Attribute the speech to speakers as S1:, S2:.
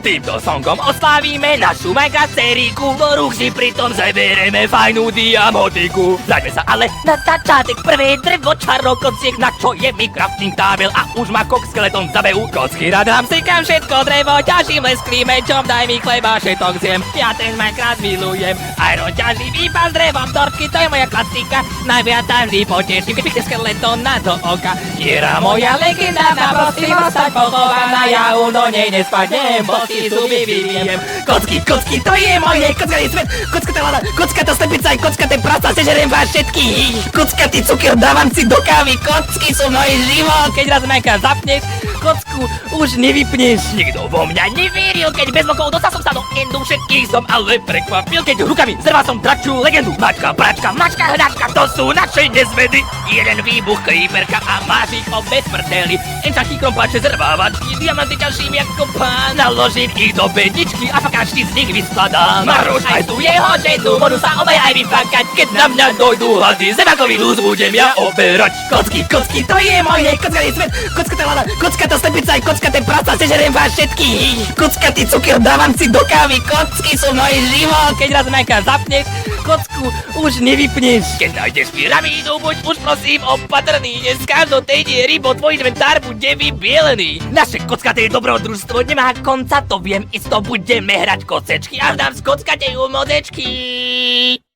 S1: Týmto songom oslávime našu megacériku, do rúk si pritom zaberieme fajnú diamotiku. Zaďme sa ale na začiatek, prvé drevo čarokociek, na čo je mi crafting tábel a už má kok skeleton zabehu. Kocky radám sykám všetko drevo, ťažím lesklým mečom, daj mi chleba, všetok zjem. Ja ten Minecraft milujem, Iron ťažím iba s drevom, torky, to je moja klasika. Najviac tam vždy poteším, keď píšte skeleton na do oka. Jera moja legendárna, prosím ostať pochovaná, ja do nej nespadnem, boky zuby vyvijem. Kocky, to je moje kockatý svet, kockatá lada, kockatá slepica aj kockaté prasa, sežeriem vás všetkých. Kockatý cukier dávam si do kávy, kocky sú môj život. Keď raz Minecraft zapneš, kocku už nevypneš. Nikto vo mňa nevieril, keď bez mokov dostal som sa do endu, všetkých som ale prekvapil, keď rukami zrval som dračiu legendu. Mačka, pračka, mačka, hračka, to sú naše nezvedy. Jeden výbuch creeperka a máš ich obe smrteli. Enčaky, krompáče, zrvávačky, diamanty ťažím ako pán. Naložím ich do bedničky a fakáčky z nich vyskladám. Maruš aj tu jeho ženu, budú sa obe aj vyfakať, keď na mňa dojdú hady, zemakový lúz budem ja oberať. Kocky, to je moje kockatý svet, kockatá lada, kockatá slepica aj kockaté prasa, sežeriem vás všetkých. Kockatý cukier dávam si do kávy, kocky sú môj život. Keď raz Minecraft zapneš, kocku už nevypneš. Keď nájdeš pyramídu, buď už prosím opatrný, dneska do tej diery, bo tvoj inventár bude vybielený. Naše kockaté dobrodružstvo nemá konca, to viem isto, budeme hrať kocečky, až dám z kockatej mozečky.